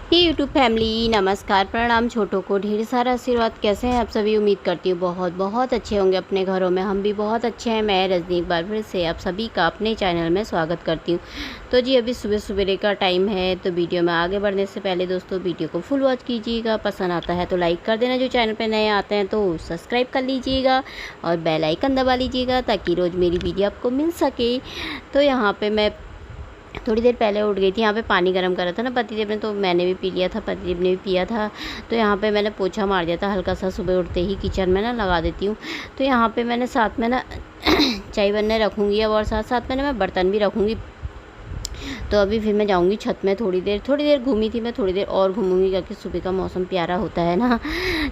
हे YouTube family, नमस्कार, प्रणाम। छोटों को ढेर सारा आशीर्वाद। कैसे हैं आप सभी? उम्मीद करती हूँ बहुत बहुत अच्छे होंगे अपने घरों में। हम भी बहुत अच्छे हैं। मैं रजनी एक बार फिर से आप सभी का अपने चैनल में स्वागत करती हूँ। तो जी अभी सुबह सवेरे का टाइम है, तो वीडियो में आगे बढ़ने से पहले दोस्तों वीडियो को फुल वॉच कीजिएगा। पसंद आता है तो लाइक कर देना, जो चैनल पर नए आते हैं तो सब्सक्राइब कर लीजिएगा और बेल आइकन दबा लीजिएगा ताकि रोज़ मेरी वीडियो आपको मिल सके। तो यहाँ पर मैं थोड़ी देर पहले उठ गई थी। यहाँ पे पानी गर्म करा था ना पतिदेव ने, तो मैंने भी पी लिया था, पतिदेव ने भी पिया था। तो यहाँ पे मैंने पोछा मार दिया था हल्का सा, सुबह उठते ही किचन में ना लगा देती हूँ। तो यहाँ पे मैंने साथ में ना चाय बनने रखूँगी अब, और साथ साथ में ना मैं बर्तन भी रखूँगी। तो अभी फिर मैं जाऊँगी छत में। थोड़ी देर घूमी थी मैं, थोड़ी देर और घूमूंगी क्योंकि सुबह का मौसम प्यारा होता है ना।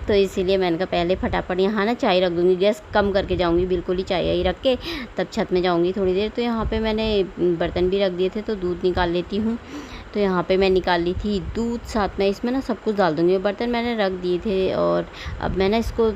तो इसीलिए मैंने कहा पहले फटाफट यहाँ ना चाय रख दूँगी, गैस कम करके जाऊँगी, बिल्कुल ही चाय ही रख के तब छत में जाऊँगी थोड़ी देर। तो यहाँ पे मैंने बर्तन भी रख दिए थे, तो दूध निकाल लेती हूँ। तो यहाँ पे मैं निकाल ली थी दूध, साथ में इसमें ना सब कुछ डाल दूँगी। बर्तन मैंने रख दिए थे और अब मैं ना इसको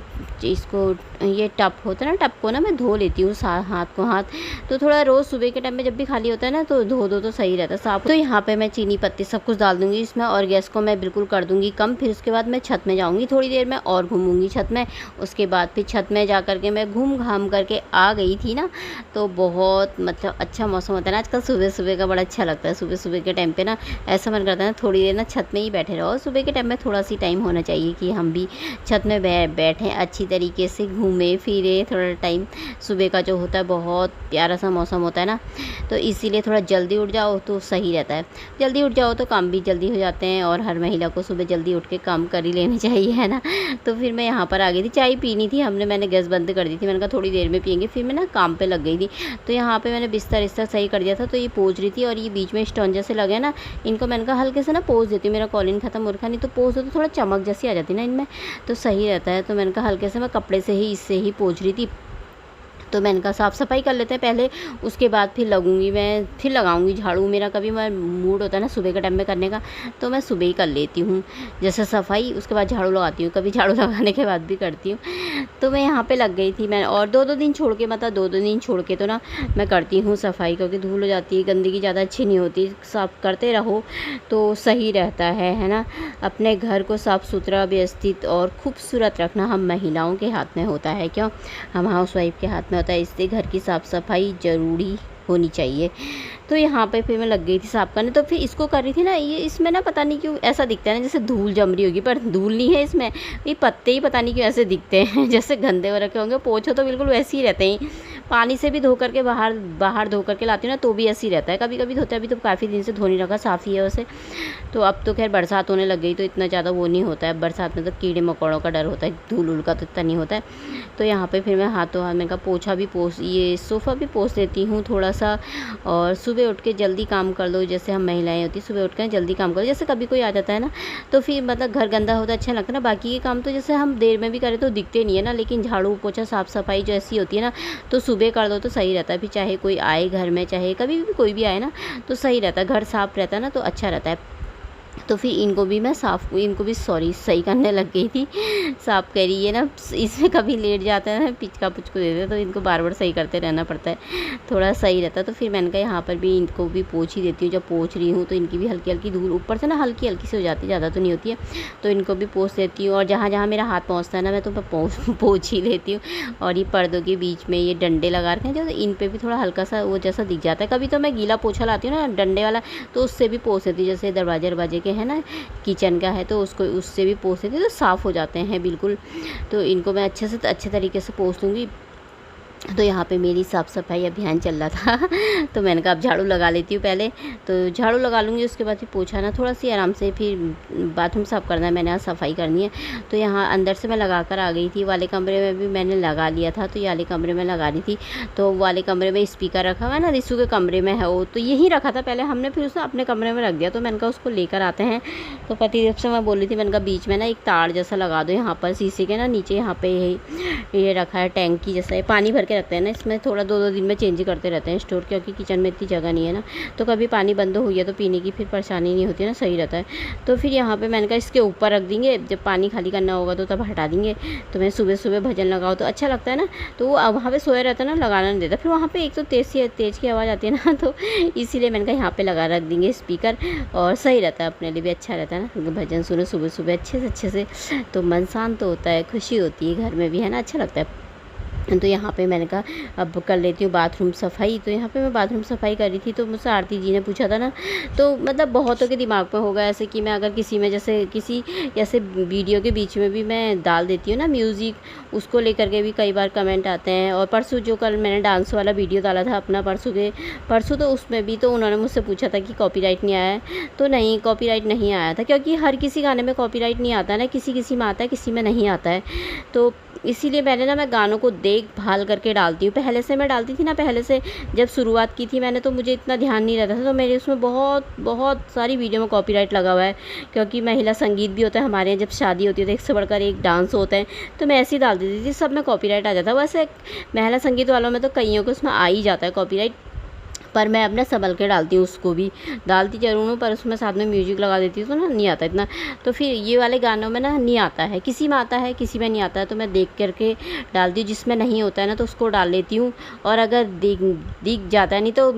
ये टप होता है ना, टप को ना मैं धो लेती हूँ हाथ को हाथ। तो थोड़ा रोज़ सुबह के टाइम में जब भी खाली होता है ना तो धो दो तो सही रहता है साफ। तो यहाँ पे मैं चीनी पत्ती सब कुछ डाल दूँगी इसमें और गैस को मैं बिल्कुल कर दूँगी कम। फिर उसके बाद मैं छत में जाऊँगी, थोड़ी देर में और घूमूँगी छत में। उसके बाद फिर छत में जा कर के मैं घूम घाम करके आ गई थी ना। तो बहुत मतलब अच्छा मौसम होता है ना आजकल, सुबह सुबह का बड़ा अच्छा लगता है। सुबह सुबह के टाइम पे ना ऐसा मन करता है ना थोड़ी देर ना छत में ही बैठे रहो। सुबह के टाइम में थोड़ा सी टाइम होना चाहिए कि हम भी छत में बैठें, अच्छी तरीके से घूमें फिरें। थोड़ा टाइम सुबह का जो होता है बहुत प्यारा सा मौसम होता है ना, तो इसीलिए थोड़ा जल्दी उठ जाओ तो सही रहता है। जल्दी उठ जाओ तो काम भी जल्दी हो जाते हैं, और हर महिला को सुबह जल्दी उठ के काम कर ही लेने चाहिए, है ना। तो फिर मैं यहाँ पर आ गई थी, चाय पीनी थी मैंने गैस बंद कर दी थी। मैंने कहा थोड़ी देर में पियेंगे। फिर मैं ना काम पे लग गई थी। तो यहाँ पे मैंने बिस्तर सही कर दिया था, तो ये पोंछ रही थी और ये बीच में स्टोन जैसे लगे ना, इनको मैंने कहा हल्के से ना पोंछ देती हूँ। मेरा कॉलिन खत्म हो रखा, नहीं तो पोंछ दो तो थोड़ा चमक जैसी आ जाती ना इनमें, तो सही रहता है। तो मैंने कहा हल्के से मैं कपड़े से ही इससे ही पोंछ रही थी। तो मैंने कहा साफ़ सफाई कर लेते हैं पहले, उसके बाद फिर लगूंगी मैं, फिर लगाऊंगी झाड़ू। मेरा कभी मैं मूड होता है ना सुबह के टाइम में करने का, तो मैं सुबह ही कर लेती हूँ जैसे सफाई, उसके बाद झाड़ू लगाती हूँ। कभी झाड़ू लगाने के बाद भी करती हूँ। तो मैं यहाँ पे लग गई थी मैं, और दो दिन छोड़ के, मतलब दो दिन छोड़ के तो ना मैं करती हूँ सफाई, क्योंकि धूल हो जाती है, गंदगी ज़्यादा अच्छी नहीं होती। साफ करते रहो तो सही रहता है ना। अपने घर को साफ़ सुथरा, व्यवस्थित और खूबसूरत रखना हम महिलाओं के हाथ में होता है, क्यों, हम हाउसवाइफ के हाथ में होता है। इससे घर की साफ़ सफाई ज़रूरी होनी चाहिए। तो यहाँ पे फिर मैं लग गई थी साफ़ करने। तो फिर इसको कर रही थी ना, ये इसमें ना पता नहीं क्यों ऐसा दिखता है ना जैसे धूल जम रही होगी, पर धूल नहीं है इसमें, ये पत्ते ही पता नहीं क्यों ऐसे दिखते हैं जैसे गंदे हो रखे होंगे। पोछो तो बिल्कुल वैसे ही रहते हैं, पानी से भी धो करके बाहर धो करके लाती हूँ ना तो भी ऐसे ही रहता है। कभी कभी धोते हैं, अभी तो काफ़ी दिन से धो नहीं रखा, साफ़ ही है वैसे। तो अब तो खैर बरसात होने लग गई तो इतना ज़्यादा वो नहीं होता है। बरसात में तो कीड़े मकोड़ों का डर होता है, धूल उल का तो इतना नहीं होता है। तो यहाँ पे फिर मैं हाथों हाथ में का पोछा भी ये सोफ़ा भी पोंछ देती हूँ थोड़ा सा। और सुबह उठ के जल्दी काम कर लो, जैसे हम महिलाएं होती सुबह उठ कर जल्दी काम कर लो। जैसे कभी कोई आ जाता है ना तो फिर मतलब घर गंदा होता है, अच्छा लगता है ना। बाकी के काम तो जैसे हम देर में भी करें तो दिखते नहीं है ना, लेकिन झाड़ू पोछा साफ़ सफाई जो ऐसी होती है ना, तो सुबह कर दो तो सही रहता है। फिर चाहे कोई आए घर में, चाहे कभी भी कोई भी आए ना, तो सही रहता है। घर साफ़ रहता है ना तो अच्छा रहता है। तो फिर इनको भी मैं सही करने लग गई थी। साफ़ करिए ना, इसमें कभी लेट जाता है ना, पिचका पुचको देते हैं, तो इनको बार बार सही करते रहना पड़ता है, थोड़ा सही रहता है। तो फिर मैंने कहा यहाँ पर भी इनको भी पोंछ ही देती हूँ। जब पोंछ रही हूँ तो इनकी भी हल्की हल्की धूल ऊपर से ना हल्की हल्की से हो जाती है, ज़्यादा तो नहीं होती है। तो इनको भी पोंछ देती हूँ, और जहाँ जहाँ मेरा हाथ पहुँचता है ना मैं तो पोंछ ही लेती हूँ। और ये पर्दों के बीच में ये डंडे लगा रखे हैं जो, इन पर भी थोड़ा हल्का सा वो जैसा दिख जाता है। कभी तो मैं गीला पोछा लाती हूँ ना डंडे वाला, तो उससे भी पोंछ देती हूँ। जैसे दरवाजे के है ना, किचन का है तो उससे भी पोंछ देती हूँ, तो साफ़ हो जाते हैं बिल्कुल। तो इनको मैं अच्छे तरीके से पोंछ लूँगी। तो यहाँ पे मेरी साफ़ सफाई अभियान चल रहा था तो मैंने कहा अब झाड़ू लगा लेती हूँ पहले। तो झाड़ू लगा लूँगी, उसके बाद फिर पोछा ना थोड़ा सी आराम से, फिर बाथरूम साफ़ करना है, मैंने आज सफाई करनी है। तो यहाँ अंदर से मैं लगा कर आ गई थी। वाले कमरे में भी मैंने लगा लिया था, तो ये वाले कमरे में लगा रही थी। तो वाले कमरे में स्पीकर रखा हुआ है ना, रिसू के कमरे में है वो, तो यहीं रखा था पहले हमने, फिर उसने अपने कमरे में रख दिया। तो मैंने कहा उसको लेकर आते हैं। तो पतिदेव से मैं बोल रही थी, मैंने कहा बीच में ना एक तार जैसा लगा दो यहाँ पर शीशे के ना नीचे, यहाँ पे ये रखा है टैंकी जैसा, पानी भर के के रखते हैं ना, इसमें थोड़ा 2-2 दिन में चेंज करते रहते हैं स्टोर, क्योंकि किचन में इतनी जगह नहीं है ना, तो कभी पानी बंद हो गया तो पीने की फिर परेशानी नहीं होती है ना, सही रहता है। तो फिर यहाँ पे मैंने कहा इसके ऊपर रख देंगे, जब पानी खाली करना होगा तो तब हटा देंगे। तो मैं सुबह भजन लगाओ तो अच्छा लगता है ना, तो वो वहाँ पे सोया रहता है ना, लगाना नहीं देता। फिर वहाँ पे एक तो तेज़ की आवाज़ आती है ना, तो इसीलिए मैंने कहा यहाँ पे लगा रख देंगे स्पीकर, और सही रहता है, अपने लिए भी अच्छा रहता है ना, भजन सुनो सुबह अच्छे से, तो मन शांत होता है, खुशी होती है घर में भी, है ना, अच्छा लगता है। तो यहाँ पे मैंने कहा अब कर लेती हूँ बाथरूम सफाई। तो यहाँ पे मैं बाथरूम सफाई कर रही थी, तो मुझसे आरती जी ने पूछा था ना, तो मतलब बहुतों के दिमाग में होगा ऐसे कि मैं अगर किसी में जैसे वीडियो के बीच में भी मैं डाल देती हूँ ना म्यूज़िक, उसको लेकर के भी कई बार कमेंट आते हैं। और परसों जो कल मैंने डांस वाला वीडियो डाला था अपना, परसों तो उसमें भी तो उन्होंने मुझसे पूछा था कि कॉपीराइट नहीं आया है, तो नहीं, कॉपीराइट नहीं आया था, क्योंकि हर किसी गाने में कॉपीराइट नहीं आता है ना, किसी में आता है, किसी में नहीं आता है। तो इसीलिए मैं गानों को देखभाल करके डालती हूँ। पहले से मैं डालती थी ना, पहले से जब शुरुआत की थी मैंने, तो मुझे इतना ध्यान नहीं रहता था, तो मेरे उसमें बहुत सारी वीडियो में कॉपीराइट लगा हुआ है, क्योंकि महिला संगीत भी होता है हमारे यहाँ, जब शादी होती है तो एक से बढ़कर एक डांस होता है, तो मैं ऐसे ही डाल देती थी, सब में कॉपीराइट आ जाता है। वैसे महिला संगीत वालों में तो कईयों को उसमें आ ही जाता है कॉपीराइट, पर मैं अपने संभल के डालती हूँ, उसको भी डालती ज़रूर हूँ, पर उसमें साथ में म्यूजिक लगा देती हूँ, तो ना नहीं आता इतना। तो फिर ये वाले गानों में ना नहीं आता है, किसी में आता है किसी में नहीं आता है, तो मैं देख करके डालती हूँ, जिसमें नहीं होता है ना तो उसको डाल लेती हूँ। और अगर दिख जाता है, नहीं तो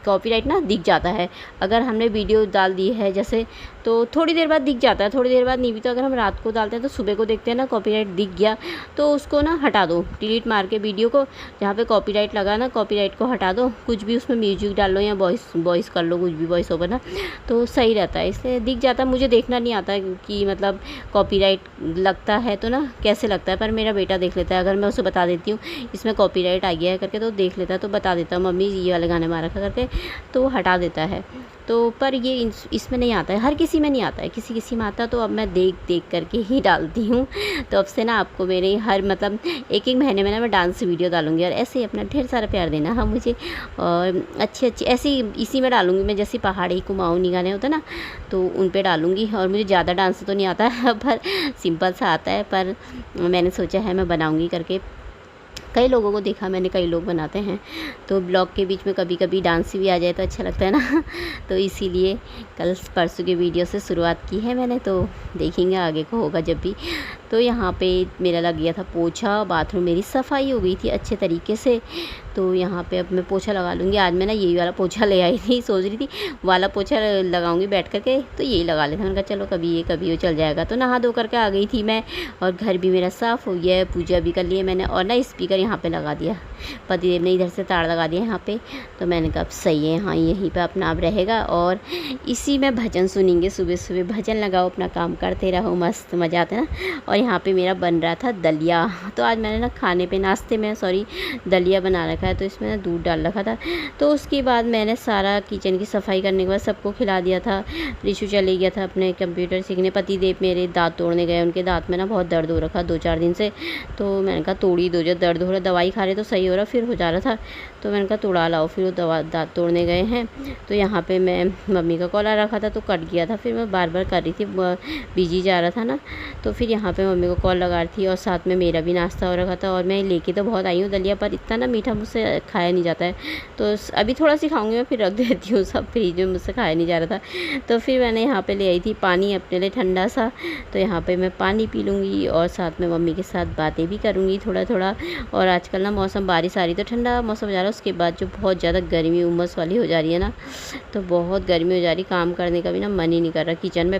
कॉपीराइट ना दिख जाता है, अगर हमने वीडियो डाल दी है जैसे, तो थोड़ी देर बाद दिख जाता है, थोड़ी देर बाद नहीं भी, तो अगर हम रात को डालते हैं तो सुबह को देखते हैं ना कॉपीराइट दिख गया, तो उसको ना हटा दो, डिलीट मार के वीडियो को, जहाँ पे कॉपीराइट लगा ना कॉपीराइट को हटा दो, कुछ भी उसमें म्यूजिक डाल लो या वॉइस कर लो, कुछ भी वॉइस ओवर ना, तो सही रहता है, इससे दिख जाता है। मुझे देखना नहीं आता कि मतलब कॉपीराइट लगता है तो ना कैसे लगता है, पर मेरा बेटा देख लेता है, अगर मैं उसे बता देती हूँ इसमें कॉपीराइट आ गया है करके, तो देख लेता है, तो बता देता हूँ मम्मी ये वाले गाने मारा करके, तो वो हटा देता है। तो पर ये इसमें नहीं आता है, हर किसी में नहीं आता है, किसी में आता, तो अब मैं देख करके ही डालती हूँ। तो अब से ना आपको मेरे हर मतलब एक महीने में ना मैं डांस वीडियो डालूँगी, और ऐसे ही अपना ढेर सारा प्यार देना हाँ मुझे, और अच्छे ऐसे ही इसी में डालूँगी मैं, जैसे पहाड़ी कुमाऊनी गाने होते हैं ना, तो उन पे डालूँगी। और मुझे ज़्यादा डांस तो नहीं आता है, पर सिंपल सा आता है, पर मैंने सोचा है मैं बनाऊँगी करके। कई लोगों को देखा मैंने, कई लोग बनाते हैं, तो ब्लॉग के बीच में कभी कभी डांस भी आ जाए तो अच्छा लगता है ना, तो इसीलिए कल परसों के वीडियो से शुरुआत की है मैंने, तो देखेंगे आगे को होगा जब भी। तो यहाँ पे मेरा लग गया था पोछा, बाथरूम मेरी सफाई हो गई थी अच्छे तरीके से, तो यहाँ पे अब मैं पोछा लगा लूँगी। आज मैं ना यही वाला पोछा ले आई थी, सोच रही थी वाला पोछा लगाऊंगी बैठ करके, तो यही लगा लेता। मैंने कहा चलो कभी वो चल जाएगा। तो नहा धो करके आ गई थी मैं, और घर भी मेरा साफ़ हो गया है, पूजा भी कर ली मैंने, और ना स्पीकर यहाँ पे लगा दिया, पतिदेव ने इधर से तार लगा दिया यहाँ पे, तो मैंने कहा अब सही है, हाँ यहीं पे अपना आप रहेगा, और इसी में भजन सुनेंगे, सुबह भजन लगाओ, अपना काम करते रहो, मस्त मज़ा आता है ना। और यहाँ पे मेरा बन रहा था दलिया, तो आज मैंने ना नाश्ते में दलिया बना रखा है, तो इसमें ना दूध डाल रखा था। तो उसके बाद मैंने सारा किचन की सफाई करने के बाद सबको खिला दिया था। ऋषु चले गया था अपने कंप्यूटर सीखने, पतिदेव मेरे दांत तोड़ने गए, उनके दांत में ना बहुत दर्द हो रखा 2-4 दिन से, तो मैंने कहा तोड़ी दो, जो दर्द हो रहा, दवाई खा रहे तो सही हो रहा, फिर हो जा रहा था, तो मैंने कहा तोड़ा लाओ। फिर वो दांत तोड़ने गए हैं। तो यहाँ पे मैं मम्मी का कॉल आ रखा था तो कट गया था, फिर मैं बार कर रही थी, बिजी जा रहा था ना, तो फिर यहाँ पे मम्मी को कॉल लगा रही थी, और साथ में मेरा भी नाश्ता हो रखा था। और मैं लेके तो बहुत आई हूँ दलिया, पर इतना ना मीठा मुझसे खाया नहीं जाता है, तो अभी थोड़ा सी खाऊंगी मैं, फिर रख देती हूँ, सब फ्रिज में मुझसे खाया नहीं जा रहा था। तो फिर मैंने यहाँ पे ले आई थी पानी अपने लिए ठंडा सा, तो यहाँ पे मैं पानी पी लूँगी, और साथ में मम्मी के साथ बातें भी करूँगी थोड़ा। और आजकल ना मौसम बारिश आ रही, तो ठंडा मौसम हो जा रहा है, उसके बाद जो बहुत ज़्यादा गर्मी उमस वाली हो जा रही है ना, तो बहुत गर्मी हो जा रही, काम करने का भी ना मन ही नहीं कर रहा किचन में।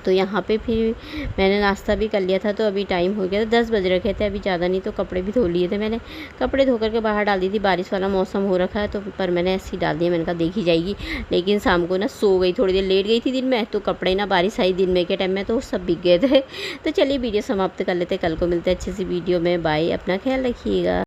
तो यहाँ पे फिर मैंने नाश्ता भी कर लिया था, तो अभी टाइम हो गया था, 10 बज रखे थे, अभी ज़्यादा नहीं, तो कपड़े भी धो लिए थे मैंने, कपड़े धो करके बाहर डाल दी थी, बारिश वाला मौसम हो रखा है, तो पर मैंने ऐसे ही डाल दिया, मैंने कहा देखी जाएगी। लेकिन शाम को ना सो गई, थोड़ी देर लेट गई थी दिन में, तो कपड़े ना बारिश आई दिन में के टाइम में, तो सब भीग गए थे। तो चलिए वीडियो समाप्त कर लेते, कल को मिलते अच्छी सी वीडियो में, बाय, अपना ख्याल रखिएगा।